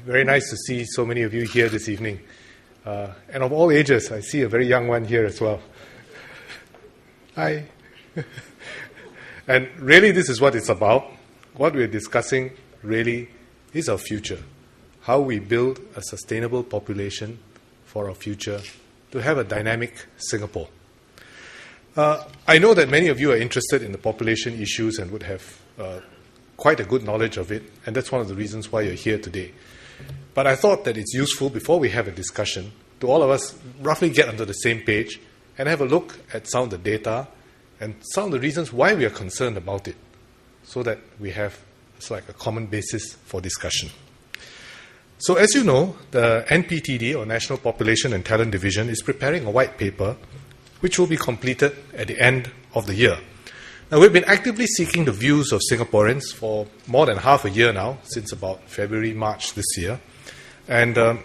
Very nice to see so many of you here this evening. And of all ages, I see a very young one here as well. Hi. And really, this is what it's about. What we're discussing really is our future. How we build a sustainable population for our future to have a dynamic Singapore. I know that many of you are interested in the population issues and would have quite a good knowledge of it, and that's one of the reasons why you're here today. But I thought that it's useful, before we have a discussion, to all of us roughly get onto the same page and have a look at some of the data and some of the reasons why we are concerned about it, so that we have like a common basis for discussion. So as you know, the NPTD, or National Population and Talent Division, is preparing a white paper which will be completed at the end of the year. Now, we've been actively seeking the views of Singaporeans for more than half a year now, since about February, March this year. And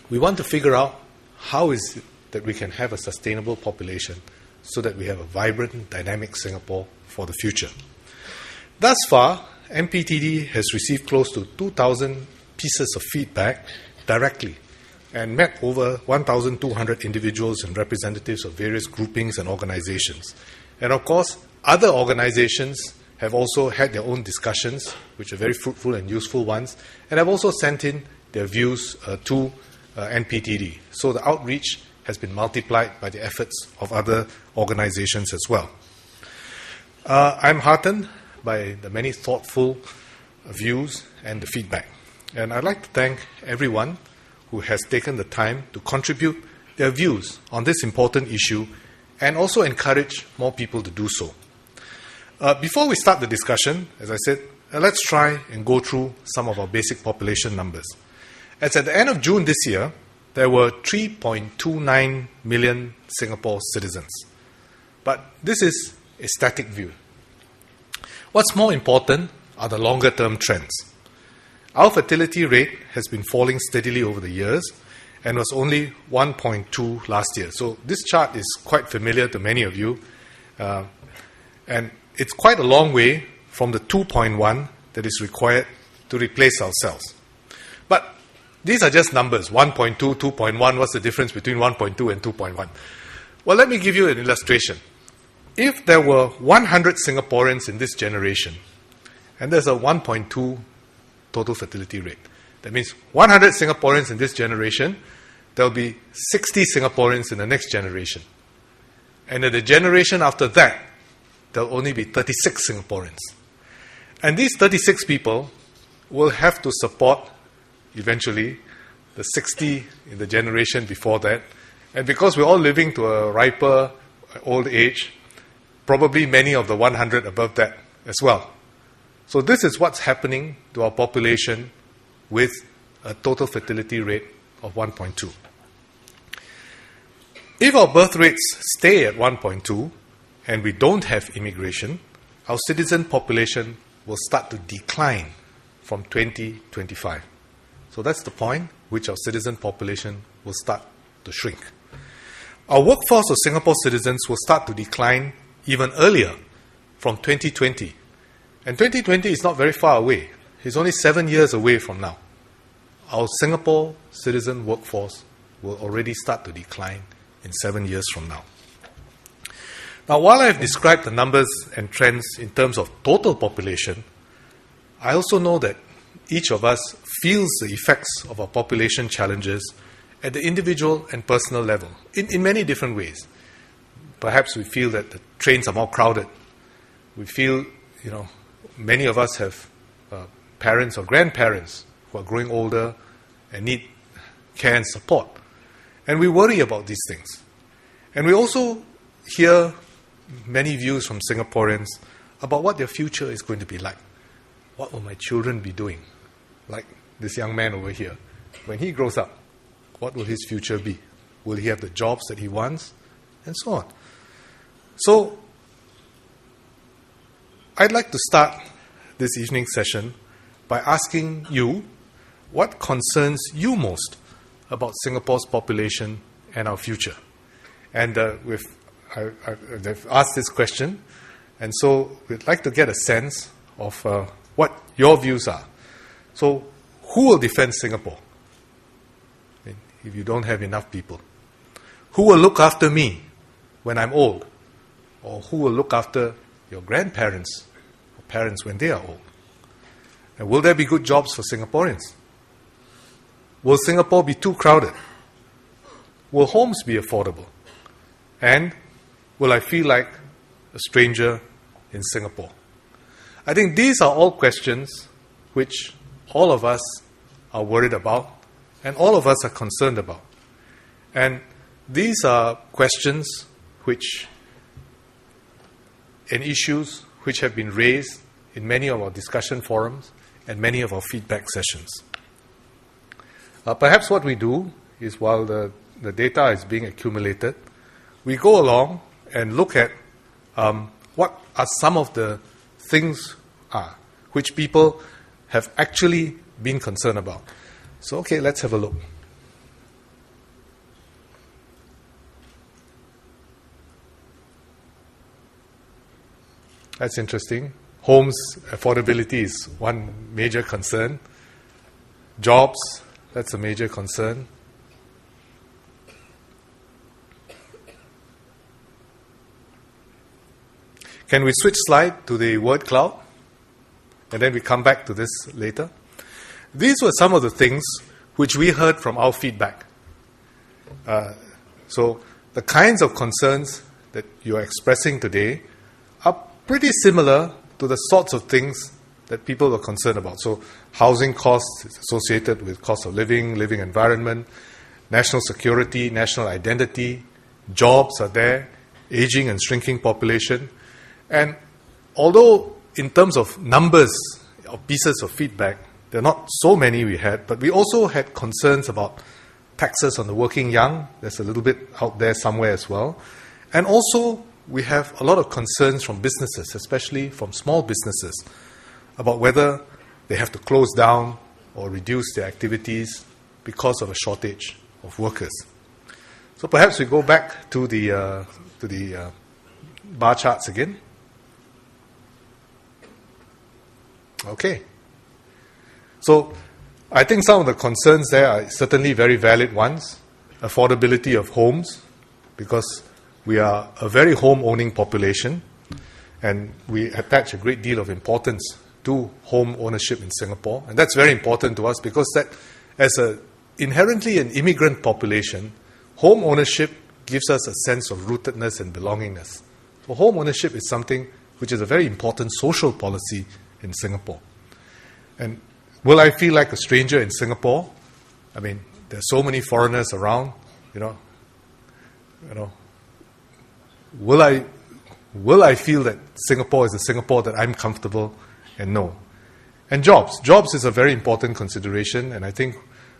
we want to figure out how is it that we can have a sustainable population so that we have a vibrant, dynamic Singapore for the future. Thus far, NPTD has received close to 2,000 pieces of feedback directly and met over 1,200 individuals and representatives of various groupings and organizations. And of course, other organizations have also had their own discussions, which are very fruitful and useful ones, and have also sent in their views to NPTD. So the outreach has been multiplied by the efforts of other organizations as well. I'm heartened by the many thoughtful views and the feedback. And I'd like to thank everyone who has taken the time to contribute their views on this important issue and also encourage more people to do so. Before we start the discussion, as I said, let's try and go through some of our basic population numbers. As at the end of June this year, there were 3.29 million Singapore citizens. But this is a static view. What's more important are the longer-term trends. Our fertility rate has been falling steadily over the years and was only 1.2 last year. So this chart is quite familiar to many of you. And it's quite a long way from the 2.1 that is required to replace ourselves. But these are just numbers, 1.2, 2.1. What's the difference between 1.2 and 2.1? Well, let me give you an illustration. If there were 100 Singaporeans in this generation, and there's a 1.2 total fertility rate, that means 100 Singaporeans in this generation, there'll be 60 Singaporeans in the next generation. And in the generation after that, there'll only be 36 Singaporeans. And these 36 people will have to support, eventually, the 60 in the generation before that. And because we're all living to a riper old age, probably many of the 100 above that as well. So this is what's happening to our population with a total fertility rate of 1.2. If our birth rates stay at 1.2, and we don't have immigration, our citizen population will start to decline from 2025. So that's the point which our citizen population will start to shrink. Our workforce of Singapore citizens will start to decline even earlier, from 2020. And 2020 is not very far away. It's only 7 years away from now. Our Singapore citizen workforce will already start to decline in 7 years from now. Now, while I have described the numbers and trends in terms of total population, I also know that each of us feels the effects of our population challenges at the individual and personal level in many different ways. Perhaps we feel that the trains are more crowded. We feel, many of us have parents or grandparents who are growing older and need care and support. And we worry about these things. And we also hear many views from Singaporeans about what their future is going to be like. What will my children be doing? Like this young man over here. When he grows up, what will his future be? Will he have the jobs that he wants? And so on. So, I'd like to start this evening session by asking you what concerns you most about Singapore's population and our future. And I've asked this question, and so we'd like to get a sense of what your views are. So who will defend Singapore if you don't have enough people? Who will look after me when I'm old? Or who will look after your grandparents or parents when they are old? And will there be good jobs for Singaporeans? Will Singapore be too crowded? Will homes be affordable? And will I feel like a stranger in Singapore? I think these are all questions which all of us are worried about and all of us are concerned about. And these are questions and issues which have been raised in many of our discussion forums and many of our feedback sessions. Perhaps what we do is, while the data is being accumulated, we go along and look at what are some of the things which people have actually been concerned about. So, okay, let's have a look. That's interesting. Homes affordability is one major concern. Jobs, that's a major concern. Can we switch slide to the word cloud? And then we come back to this later. These were some of the things which we heard from our feedback. So the kinds of concerns that you're expressing today are pretty similar to the sorts of things that people are concerned about. So housing costs is associated with cost of living, living environment, national security, national identity, jobs are there, aging and shrinking population. And although in terms of numbers or pieces of feedback, there are not so many we had, but we also had concerns about taxes on the working young. There's a little bit out there somewhere as well. And also, we have a lot of concerns from businesses, especially from small businesses, about whether they have to close down or reduce their activities because of a shortage of workers. So perhaps we go back to the bar charts again. Okay. So I think some of the concerns there are certainly very valid ones. Affordability of homes, because we are a very home-owning population, and we attach a great deal of importance to home ownership in Singapore. And that's very important to us because that, as inherently an immigrant population, home ownership gives us a sense of rootedness and belongingness. So home ownership is something which is a very important social policy in Singapore. And will I feel like a stranger in Singapore? I mean, there's so many foreigners around, you know. Will I feel that Singapore is a Singapore that I'm comfortable and know? And jobs is a very important consideration. And I think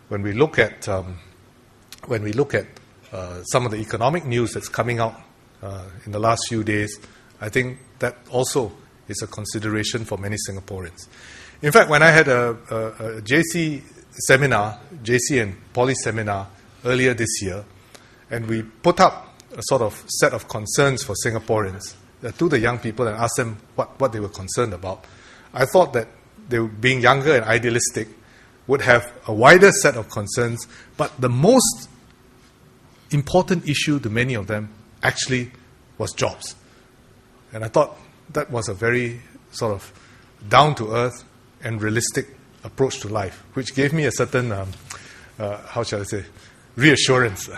when we look at some of the economic news that's coming out in the last few days, I think that also is a consideration for many Singaporeans. In fact, when I had a JC and Poly seminar earlier this year, and we put up a sort of set of concerns for Singaporeans to the young people and asked them what they were concerned about, I thought that they, being younger and idealistic, would have a wider set of concerns, but the most important issue to many of them actually was jobs. And I thought that was a very sort of down-to-earth and realistic approach to life, which gave me a certain, reassurance.